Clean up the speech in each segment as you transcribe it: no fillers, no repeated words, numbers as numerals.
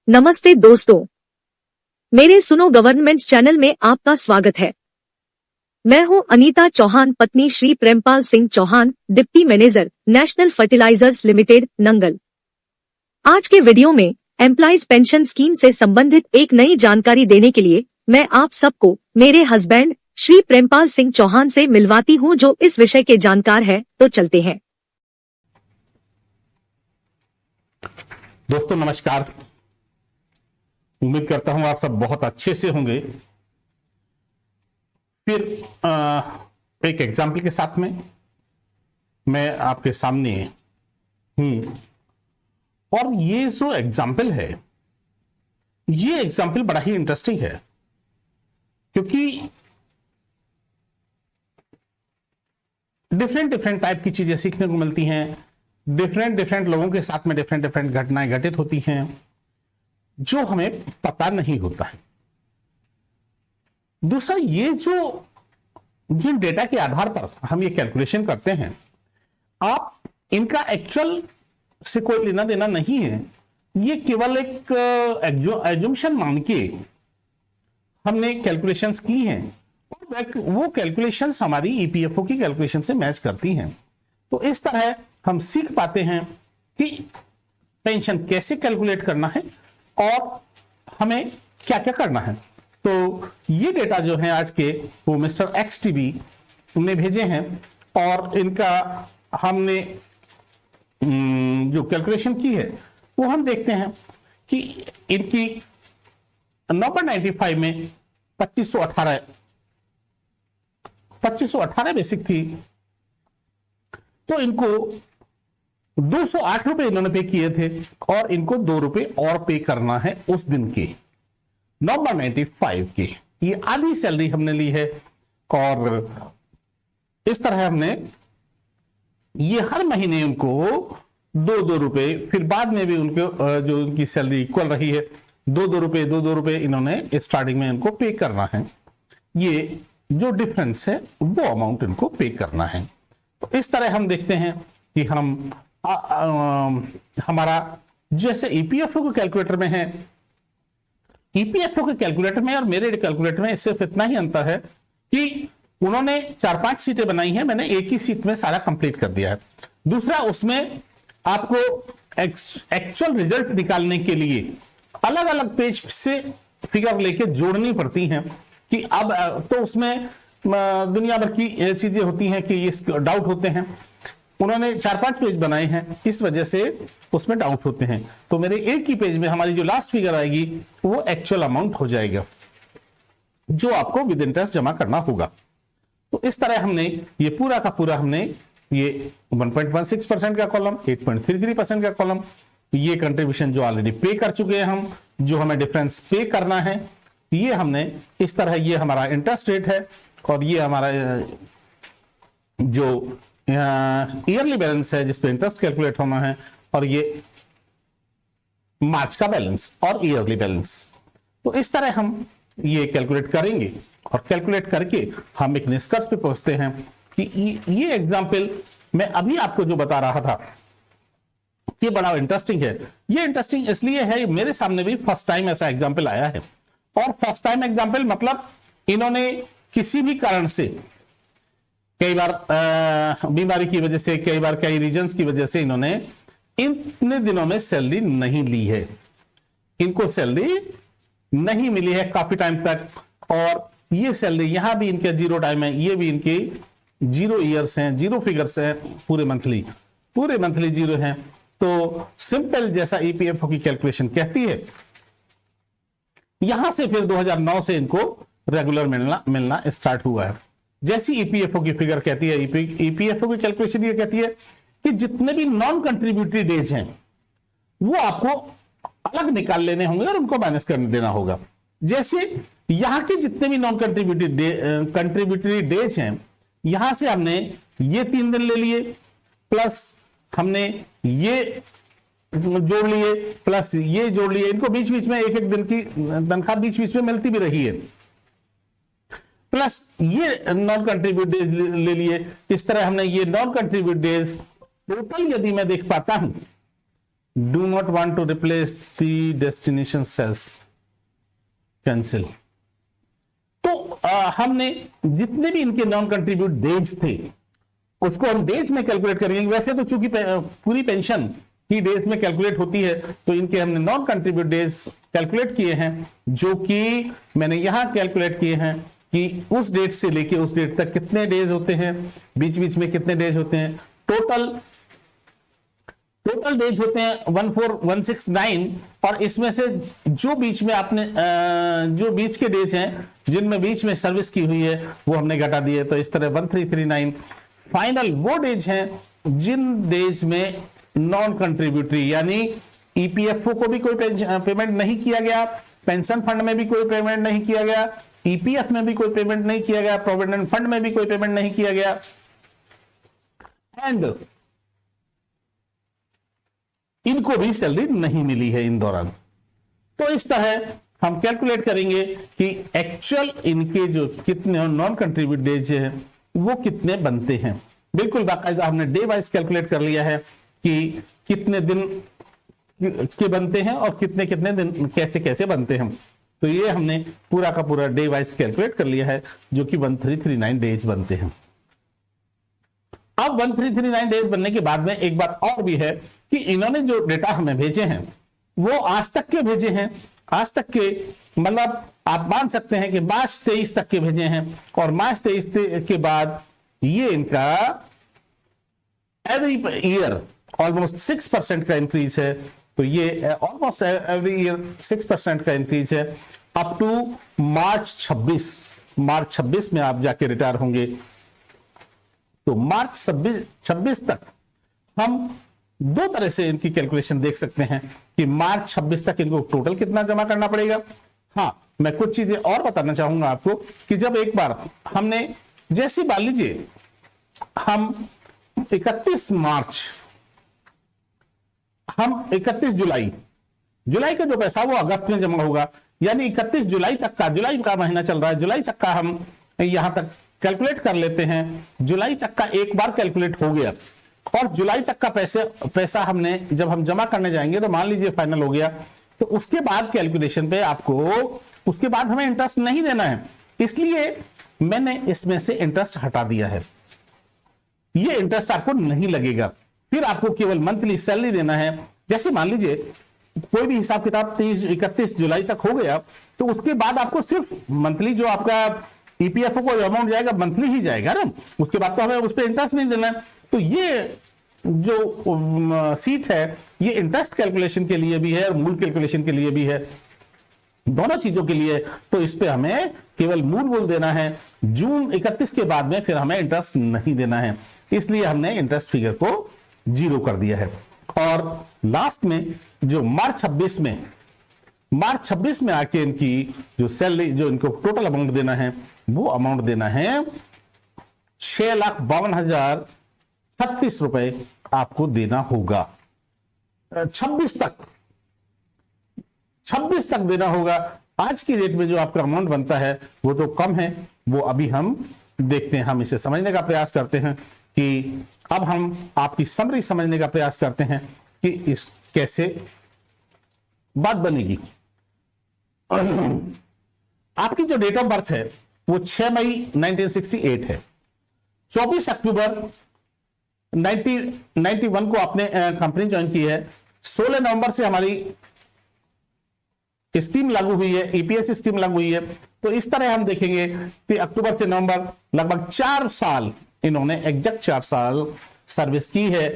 नमस्ते दोस्तों, मेरे सुनो गवर्नमेंट चैनल में आपका स्वागत है। मैं हूं अनीता चौहान, पत्नी Shri Prempal Singh Chauhan, deputy manager, National Fertilizers Limited, Nangal. आज के वीडियो में एम्प्लॉइज पेंशन स्कीम से संबंधित एक नई जानकारी देने के लिए मैं आप सबको मेरे हस्बैंड श्री प्रेमपाल सिंह चौहान से मिलवाती हूं, जो इस विषय के जानकार है। तो चलते हैं। दोस्तों नमस्कार, उम्मीद करता हूं आप सब बहुत अच्छे से होंगे। फिर एक एग्जाम्पल के साथ में मैं आपके सामने हूं, और ये जो एग्जाम्पल है, ये एग्जाम्पल बड़ा ही इंटरेस्टिंग है, क्योंकि डिफरेंट टाइप की चीजें सीखने को मिलती हैं। डिफरेंट लोगों के साथ में डिफरेंट घटनाएं घटित होती हैं जो हमें पता नहीं होता है। दूसरा, ये जो जिन डेटा के आधार पर हम ये कैलकुलेशन करते हैं, आप इनका एक्चुअल से कोई लेना देना नहीं है। ये केवल एक एज्यूम्पशन मान के हमने कैलकुलेशंस की हैं, और वो कैलकुलेशंस हमारी ईपीएफओ की कैलकुलेशन से मैच करती हैं। तो इस तरह हम सीख पाते हैं कि पेंशन कैसे कैलकुलेट करना है और हमें क्या क्या करना है। तो ये डेटा जो है आज के, वो मिस्टर XTB ने भेजे हैं, और इनका हमने जो कैलकुलेशन की है वो हम देखते हैं कि इनकी नवंबर 95 में 2518 बेसिक थी, तो इनको 208 रुपए इन्होंने पे किए थे, और इनको 2 रुपए और पे करना है उस दिन के, नवंबर 95 के। ये आधी सैलरी हमने ली है, और इस तरह हमने ये हर महीने उनको 2-2 रुपए, फिर बाद में भी उनको जो उनकी सैलरी इक्वल रही है, 2-2 रुपए इन्होंने स्टार्टिंग में इनको पे करना है। ये जो डिफरेंस है वो अमाउंट इनको पे करना है। तो इस तरह हम देखते हैं कि हम हमारा जैसे ईपीएफओ के कैलकुलेटर में है, ईपीएफओ के कैलकुलेटर में और मेरे कैलकुलेटर में सिर्फ इतना ही अंतर है कि उन्होंने 4-5 सीटें बनाई हैं, मैंने एक ही सीट में सारा कंप्लीट कर दिया है। दूसरा, उसमें आपको एक्चुअल रिजल्ट निकालने के लिए अलग अलग पेज से फिगर लेके जोड़नी पड़ती हैं, कि अब तो उसमें दुनिया भर की चीजें होती हैं कि ये डाउट होते हैं। उन्होंने 4-5 पेज बनाए हैं, इस वजह से उसमें डाउट होते हैं। तो मेरे एक ही पेज में हमारी जो लास्ट फिगर आएगी वो एक्चुअल अमाउंट हो जाएगा, जो आपको विद इंटरेस्ट जमा करना होगा। तो इस तरह हमने ये पूरा का पूरा हमने ये 1.16% का कॉलम, 8.33% का कॉलम, ये कंट्रीब्यूशन जो ऑलरेडी पे कर चुके हैं हम, जो हमें डिफरेंस पे करना है, ये हमने इस तरह, ये हमारा इंटरेस्ट रेट है, और ये हमारा जो ईयरली बैलेंस है जिसपे इंटरेस्ट कैलकुलेट होना है, और ये मार्च का बैलेंस और ईयरली बैलेंस। तो इस तरह हम ये कैलकुलेट करेंगे, और कैलकुलेट करके हम एक निष्कर्ष पे पहुंचते हैं कि ये एग्जाम्पल मैं अभी आपको जो बता रहा था, ये बड़ा इंटरेस्टिंग है। ये इंटरेस्टिंग इसलिए है, मेरे सामने भी फर्स्ट टाइम ऐसा एग्जाम्पल आया है, और फर्स्ट टाइम एग्जाम्पल मतलब इन्होंने किसी भी कारण से, कई बार बीमारी की वजह से, कई बार कई रीजंस की वजह से इन्होंने इतने दिनों में सैलरी नहीं ली है, इनको सैलरी नहीं मिली है काफी टाइम तक, और ये सैलरी यहां भी इनके 0 टाइम है, ये भी इनके 0 ईयर्स हैं, 0 फिगर्स हैं, पूरे मंथली 0 हैं। तो सिंपल जैसा ईपीएफओ की कैलकुलेशन कहती है, यहां से फिर 2009 से इनको रेगुलर मिलना स्टार्ट हुआ है। जैसी ईपीएफओ की फिगर कहती है, ईपीएफओ की कैलकुलेशन ये कहती है कि जितने भी नॉन कंट्रीब्यूटरी डेज हैं वो आपको अलग निकाल लेने होंगे और उनको माइनस कर देना होगा। जैसे यहां के जितने भी नॉन कंट्रीब्यूटरी डेज हैं, यहां से हमने ये 3 दिन ले लिए, प्लस हमने ये जोड़ लिए, प्लस ये जोड़ लिए, इनको बीच बीच में एक दिन की तनख्वाह बीच बीच में मिलती भी रही है, प्लस ये नॉन कंट्रीब्यूट डेज ले लिए। इस तरह हमने ये नॉन कंट्रीब्यूट डेज टोटल यदि मैं देख पाता हूं do not want to replace the destination cells, cancel. तो हमने जितने भी इनके नॉन कंट्रीब्यूट डेज थे उसको हम डेज में कैलकुलेट करेंगे। वैसे तो चूंकि पूरी पेंशन ही डेज में कैलकुलेट होती है, तो इनके हमने नॉन कंट्रीब्यूट डेज कैलकुलेट किए हैं, जो कि मैंने यहां कैलकुलेट किए हैं कि उस डेट से लेके उस डेट तक कितने डेज होते हैं, बीच बीच में कितने डेज होते हैं। टोटल डेज होते हैं 14169, और इसमें से जो बीच में आपने जो बीच के डेज हैं जिनमें बीच में सर्विस की हुई है वो हमने घटा दिए, तो इस तरह 1339 फाइनल वो डेज हैं जिन डेज में नॉन कंट्रीब्यूटरी यानी ईपीएफओ को भी कोई पेमेंट नहीं किया गया, पेंशन फंड में भी कोई पेमेंट नहीं किया गया, ईपीएफ में भी कोई पेमेंट नहीं किया गया, प्रोविडेंट फंड में भी कोई पेमेंट नहीं किया गया, एंड इनको भी सैलरी नहीं मिली है इन दौरान। तो इस तरह हम कैलकुलेट करेंगे कि एक्चुअल इनके जो कितने नॉन कंट्रीब्यूट डेज हैं वो कितने बनते हैं। बिल्कुल बाकायदा हमने डे वाइज कैलकुलेट कर लिया है कि कितने दिन के बनते हैं और कितने कितने दिन कैसे कैसे बनते हैं। तो ये हमने पूरा का पूरा डे वाइज कैलकुलेट कर लिया है, जो कि 1339 डेज बनते हैं। अब 1339 डेज बनने के बाद में एक बात और भी है कि इन्होंने जो डेटा हमें भेजे हैं वो आज तक के भेजे हैं। आज तक के मतलब आप मान सकते हैं कि मार्च 23 तक के भेजे हैं, और मार्च 23 के बाद ये इनका एवरी ईयर ऑलमोस्ट 6% का इंक्रीज है। तो ये ऑलमोस्ट एवरी ईयर 6% का इंक्रीज है अप टू मार्च 26 में आप जाके रिटायर होंगे। तो मार्च 26 तक हम दो तरह से इनकी कैलकुलेशन देख सकते हैं कि मार्च 26 तक इनको टोटल कितना जमा करना पड़ेगा। हाँ, मैं कुछ चीजें और बताना चाहूंगा आपको कि जब एक बार हमने जैसे मान लीजिए हम 31 जुलाई का जो पैसा वो अगस्त में जमा होगा, यानी 31 जुलाई तक का, जुलाई का महीना चल रहा है, जुलाई तक का हम यहां तक कैलकुलेट कर लेते हैं। जुलाई तक का एक बार कैलकुलेट हो गया, और जुलाई तक का पैसा हमने जब हम जमा करने जाएंगे तो मान लीजिए फाइनल हो गया, तो उसके बाद कैलकुलेशन पे आपको उसके बाद हमें इंटरेस्ट नहीं देना है, इसलिए मैंने इसमें से इंटरेस्ट हटा दिया है। ये इंटरेस्ट आपको नहीं लगेगा, फिर आपको केवल मंथली सैलरी देना है। जैसे मान लीजिए कोई भी हिसाब किताब 31 जुलाई तक हो गया, तो उसके बाद आपको सिर्फ मंथली जो आपका ईपीएफओ को अमाउंट जाएगा मंथली ही जाएगा ना, उसके बाद तो हमें उस पर इंटरेस्ट नहीं देना है। तो ये जो सीट है ये इंटरेस्ट कैलकुलेशन के लिए भी है और मूल कैलकुलेशन के लिए भी है, दोनों चीजों के लिए। तो इस पे हमें केवल मूल देना है। जून 31 के बाद में फिर हमें इंटरेस्ट नहीं देना है, इसलिए हमने इंटरेस्ट फिगर को 0 कर दिया है। और लास्ट में जो मार्च 26 में आके इनकी जो सैलरी, जो इनको टोटल अमाउंट देना है, वो अमाउंट देना है 6,52,036 रुपए आपको देना होगा। 26 तक देना होगा। आज की डेट में जो आपका अमाउंट बनता है वो तो कम है, वो अभी हम देखते हैं, हम इसे समझने का प्रयास करते हैं कि अब हम आपकी समरी समझने का प्रयास करते हैं कि इस कैसे बात बनेगी। आपकी जो डेट ऑफ बर्थ है वो 6 मई 1968 है। 24 अक्टूबर 1991 को आपने कंपनी ज्वाइन की है। 16 नवंबर से हमारी स्कीम लागू हुई है, ईपीएस स्कीम लागू हुई है। तो इस तरह हम देखेंगे कि अक्टूबर से नवंबर लगभग 4 साल इन्होंने एग्जैक्ट 4 साल सर्विस की है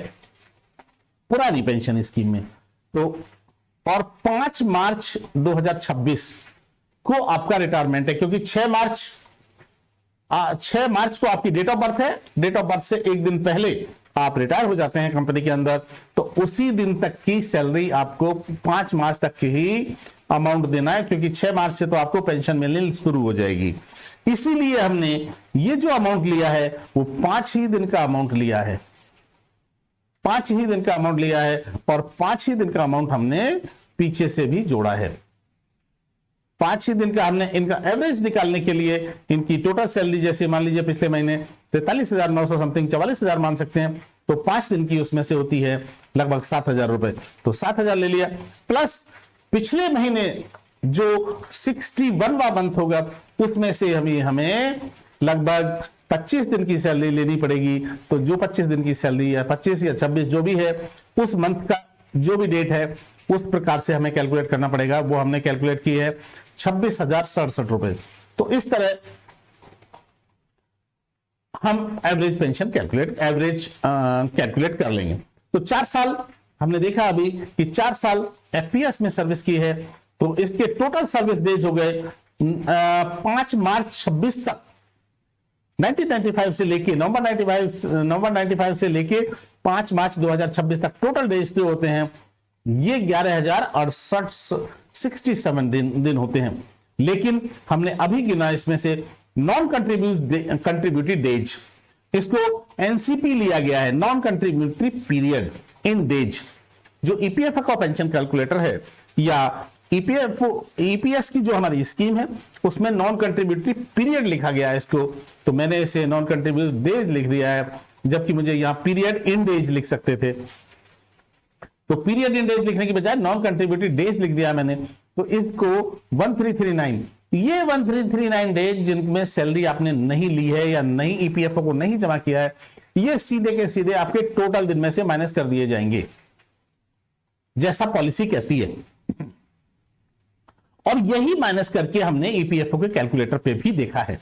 पुरानी पेंशन स्कीम में। तो और 5 मार्च 2026 को आपका रिटायरमेंट है, क्योंकि 6 मार्च को आपकी डेट ऑफ बर्थ है। डेट ऑफ बर्थ से एक दिन पहले आप रिटायर हो जाते हैं कंपनी के अंदर, तो उसी दिन तक की सैलरी आपको 5 मार्च तक की ही अमाउंट देना है, क्योंकि 6 मार्च से तो आपको पेंशन मिलनी शुरू हो जाएगी। इसीलिए हमने ये जो अमाउंट लिया है वो 5 ही दिन का अमाउंट लिया है, 5 ही दिन का अमाउंट लिया है, और 5 ही दिन का अमाउंट हमने पीछे से भी जोड़ा है। 5 ही दिन का हमने इनका एवरेज निकालने के लिए इनकी टोटल सैलरी, जैसे मान लीजिए पिछले महीने 43,900 समथिंग 44,000 मान सकते हैं, तो 5 दिन की उसमें से होती है लगभग 7,000 रुपए, तो 7,000 ले लिया, प्लस पिछले महीने जो 61वां मंथ होगा उसमें से हमें लगभग 25 दिन की सैलरी लेनी पड़ेगी। तो जो 25 दिन की सैलरी है, 25 या 26 जो भी है, उस मंथ का जो भी डेट है उस प्रकार से हमें कैलकुलेट करना पड़ेगा। वो हमने कैलकुलेट की है 26,067 रुपए। तो इस तरह हम एवरेज पेंशन कैलकुलेट कर लेंगे। तो 4 साल हमने देखा अभी कि 4 साल एफपीएस में सर्विस की है, तो इसके टोटल सर्विस डेज हो गए 5 मार्च 26 तक, 1995 से लेके नवंबर 95 से लेके 5 मार्च 2026 तक टोटल डेज जो होते हैं ये 11,068 दिन होते हैं। लेकिन हमने अभी गिना इसमें से नॉन कंट्रीब्यूटरी डेज, इसको एनसीपी लिया गया है, non contributory period in days. जो ईपीएफ का पेंशन कैलकुलेटर है या ईपीएस की जो हमारी स्कीम है उसमें नॉन कंट्रीब्यूटरी पीरियड लिखा गया है इसको, तो मैंने इसे नॉन कंट्रीब्यूटरी डेज लिख दिया है, जबकि मुझे यहां पीरियड इन डेज लिख सकते थे। तो पीरियड इन डेज लिखने की बजाय नॉन कंट्रीब्यूटरी डेज लिख दिया मैंने। तो इसको 1339, ये 1339 डेज जिनमें सैलरी आपने नहीं ली है या नहीं ईपीएफओ को नहीं जमा किया है, ये सीधे के सीधे आपके टोटल दिन में से माइनस कर दिए जाएंगे जैसा पॉलिसी कहती है। और यही माइनस करके हमने ईपीएफओ के कैलकुलेटर पे भी देखा है।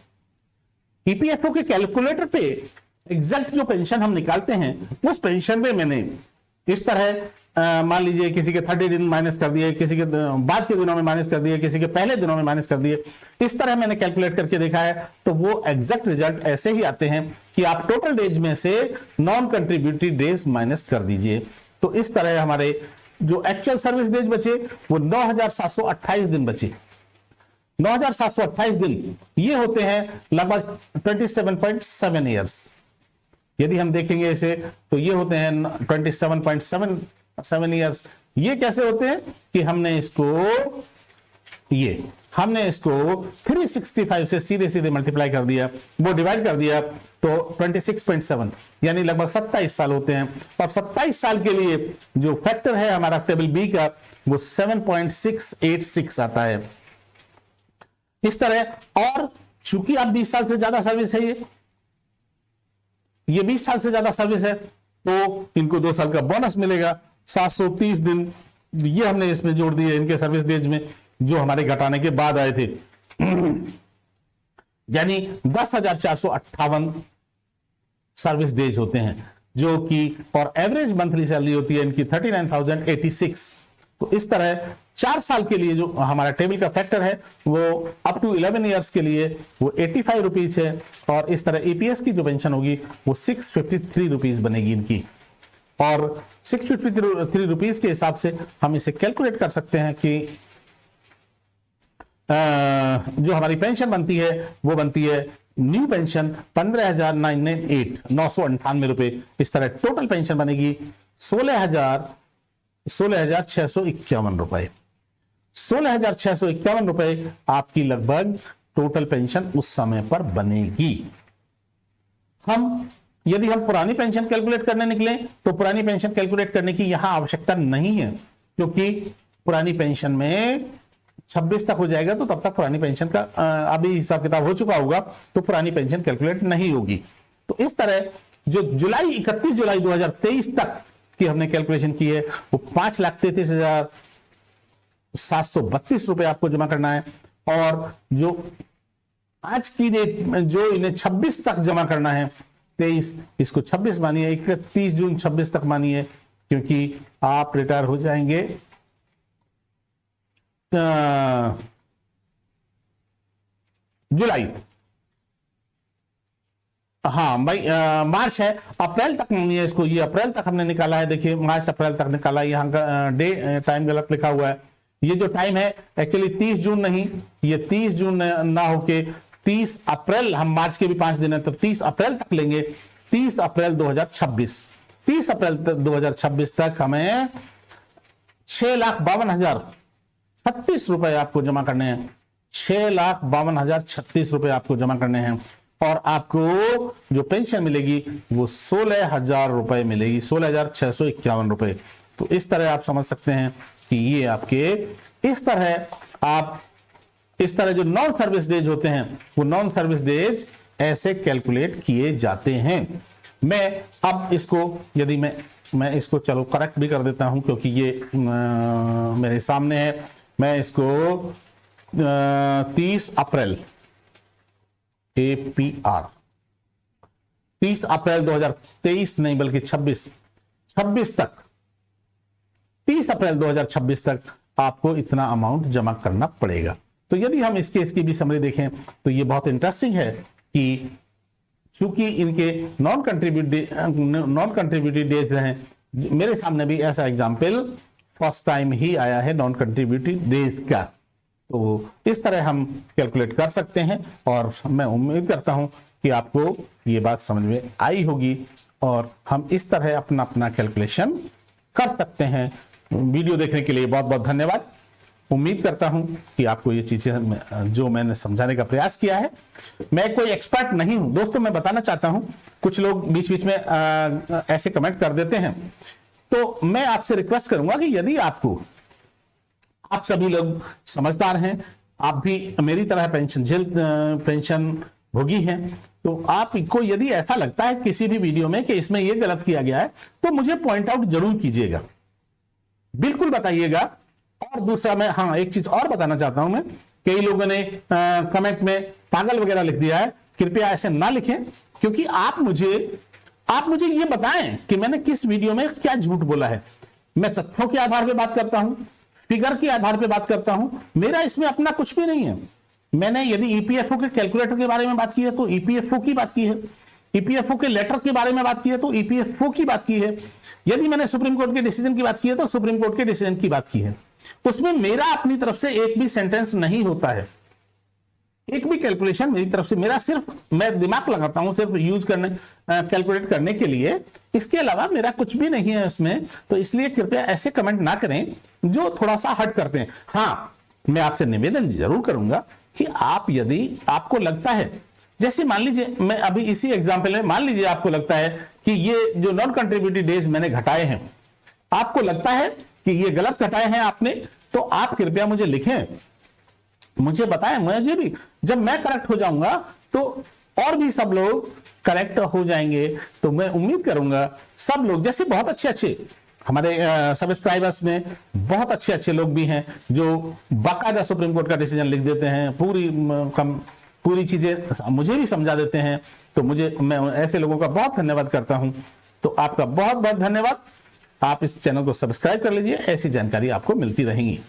ईपीएफओ के कैलकुलेटर पे एग्जैक्ट जो पेंशन हम निकालते हैं उस पेंशन में मैंने इस तरह मान लीजिए किसी के 30 दिन माइनस कर दिए, किसी के बाद के दिनों में माइनस कर दिए, किसी के पहले दिनों में माइनस कर दिए, इस तरह मैंने कैलकुलेट करके देखा है। तो वो एग्जैक्ट रिजल्ट ऐसे ही आते हैं कि आप टोटल डेज में से नॉन कंट्रीब्यूटरी डेज माइनस कर दीजिए। तो इस तरह हमारे जो एक्चुअल सर्विस डेज बचे वो 9,728 दिन बचे। 9,728 दिन ये होते हैं लगभग 27.7 ईयर्स। यदि हम देखेंगे इसे तो ये होते हैं 27.7 ईयर्स। ये कैसे होते हैं कि हमने इसको 365 से सीधे सीधे मल्टीप्लाई कर दिया, वो डिवाइड कर दिया, तो 26.7 यानी लगभग 27 साल होते हैं। और 27 साल के लिए जो फैक्टर है हमारा टेबल बी का वो 7.686 आता है इस तरह। और चूंकि आप 20 साल से ज्यादा सर्विस है, ये 20 साल से ज्यादा सर्विस है, तो इनको 2 साल का बोनस मिलेगा 730 दिन। ये हमने इसमें जोड़ दिए इनके सर्विस डेज में जो हमारे घटाने के बाद आए थे, यानी 10,458 सर्विस डेज होते हैं जो कि, और एवरेज मंथली सैलरी होती है इनकी 39,086। तो इस तरह 4 साल के लिए जो हमारा टेबल का फैक्टर है वो अप टू 11 ईयर्स के लिए वो 85 रुपीज है। और इस तरह ईपीएस की जो पेंशन होगी वो 653 रुपीज बनेगी इनकी। और 653 रुपीज के हिसाब से हम इसे कैलकुलेट कर सकते हैं कि जो हमारी पेंशन बनती है वो बनती है न्यू पेंशन 15,998 रुपए। इस तरह टोटल पेंशन बनेगी 16,651 रुपए। 16,651 रुपए आपकी लगभग टोटल पेंशन उस समय पर बनेगी। यदि हम पुरानी पेंशन कैलकुलेट करने निकले तो पुरानी पेंशन कैलकुलेट करने की यहां आवश्यकता नहीं है, क्योंकि पुरानी पेंशन में 26 तक हो जाएगा, तो तब तक पुरानी पेंशन का अभी हिसाब किताब हो चुका होगा, तो पुरानी पेंशन कैलकुलेट नहीं होगी। तो इस तरह जो 31 जुलाई 2023 तक की हमने कैलकुलेशन की है वो 5,33,732 रुपए आपको जमा करना है। और जो आज की डेट में जो इन्हें 26 तक जमा करना है, 23 इसको 26 मानिए, 31 जून 26 तक मानिए, क्योंकि आप रिटायर हो जाएंगे जुलाई, हाँ भाई मार्च है, अप्रैल तक मानिए इसको। ये अप्रैल तक हमने निकाला है, देखिए मार्च अप्रैल तक निकाला है। यहाँ का टाइम गलत लिखा हुआ है। ये जो टाइम है एक्चुअली 30 जून नहीं, ये 30 जून ना होके 30 अप्रैल, हम मार्च के भी 5 दिन है तो 30 अप्रैल तक लेंगे। 30 अप्रैल 2026, 30 अप्रैल 2026 तक हमें 6,52,036 रुपए आपको जमा करने हैं। 6,52,036 रुपए आपको जमा करने हैं। और आपको जो पेंशन मिलेगी वो 16,000 रुपए मिलेगी, 16,651 रुपए। तो इस तरह आप समझ सकते हैं कि ये आपके इस तरह जो नॉन सर्विस डेज होते हैं वो नॉन सर्विस डेज ऐसे कैलकुलेट किए जाते हैं। मैं अब इसको यदि मैं इसको चलो करेक्ट भी कर देता हूं क्योंकि ये मेरे सामने है। मैं इसको 30 अप्रैल APR 30 अप्रैल 2023 नहीं बल्कि 26 तक 30 अप्रैल 2026 तक आपको इतना अमाउंट जमा करना पड़ेगा। तो यदि हम इस केस की भी समरी देखें तो ये बहुत इंटरेस्टिंग है कि चूंकि इनके नॉन कंट्रीब्यूटिव डेज हैं, मेरे सामने भी ऐसा एग्जाम्पल फर्स्ट टाइम ही आया है नॉन कंट्रीब्यूटिव डेज का। तो इस तरह हम कैलकुलेट कर सकते हैं और मैं उम्मीद करता हूं कि आपको ये बात समझ में आई होगी और हम इस तरह अपना कैलकुलेशन कर सकते हैं। वीडियो देखने के लिए बहुत बहुत धन्यवाद। उम्मीद करता हूं कि आपको ये चीजें जो मैंने समझाने का प्रयास किया है, मैं कोई एक्सपर्ट नहीं हूं दोस्तों। मैं बताना चाहता हूं, कुछ लोग बीच बीच में ऐसे कमेंट कर देते हैं, तो मैं आपसे रिक्वेस्ट करूंगा कि यदि आप सभी लोग समझदार हैं, आप भी मेरी तरह पेंशन भोगी हैं, तो आपको यदि ऐसा लगता है किसी भी वीडियो में कि इसमें यह गलत किया गया है तो मुझे पॉइंट आउट जरूर कीजिएगा, बिल्कुल बताइएगा। और दूसरा मैं एक चीज और बताना चाहता हूं, मैं कई लोगों ने कमेंट में पागल वगैरह लिख दिया है, कृपया ऐसे ना लिखें, क्योंकि आप मुझे ये बताएं कि मैंने किस वीडियो में क्या झूठ बोला है। मैं तथ्यों के आधार पर बात करता हूं, फिगर के आधार पर बात करता हूं, मेरा इसमें अपना कुछ भी नहीं है। मैंने यदि ईपीएफओ के कैलकुलेटर के बारे में बात की है तो ईपीएफओ की बात की है, ईपीएफओ के लेटर के बारे में बात की है तो ईपीएफओ की बात की है, यदि मैंने सुप्रीम कोर्ट के डिसीजन की बात की है तो सुप्रीम कोर्ट के डिसीजन की बात की है। उसमें मेरा अपनी तरफ से एक भी सेंटेंस नहीं होता है, एक भी कैलकुलेशन मेरी तरफ से, मेरा सिर्फ मैं दिमाग लगाता हूं सिर्फ कैलकुलेट करने के लिए, इसके अलावा मेरा कुछ भी नहीं है उसमें। तो इसलिए कृपया ऐसे कमेंट ना करें जो थोड़ा सा हट करते हैं। मैं आपसे निवेदन जरूर करूंगा कि यदि आपको लगता है, जैसे मान लीजिए मैं अभी इसी एग्जाम्पल में मान लीजिए आपको लगता है कि ये जो नॉन कंट्रीब्यूटिव डेज मैंने घटाए हैं, आपको लगता है कि ये गलत घटाए हैं आपने, तो आप कृपया मुझे लिखें, मुझे बताएं। मुझे भी जब मैं करेक्ट हो जाऊंगा तो और भी सब लोग करेक्ट हो जाएंगे। तो मैं उम्मीद करूंगा सब लोग, जैसे बहुत अच्छे हमारे सब्सक्राइबर्स में बहुत अच्छे लोग भी हैं जो बाकायदा सुप्रीम कोर्ट का डिसीजन लिख देते हैं, पूरी चीजें मुझे भी समझा देते हैं। तो मैं ऐसे लोगों का बहुत धन्यवाद करता हूं। तो आपका बहुत बहुत धन्यवाद। आप इस चैनल को सब्सक्राइब कर लीजिए, ऐसी जानकारी आपको मिलती रहेंगी।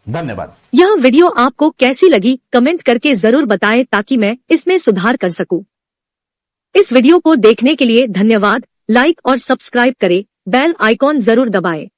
धन्यवाद। यह वीडियो आपको कैसी लगी कमेंट करके जरूर बताएं ताकि मैं इसमें सुधार कर सकूं। इस वीडियो को देखने के लिए धन्यवाद। लाइक और सब्सक्राइब करें, बेल आइकॉन जरूर दबाएं।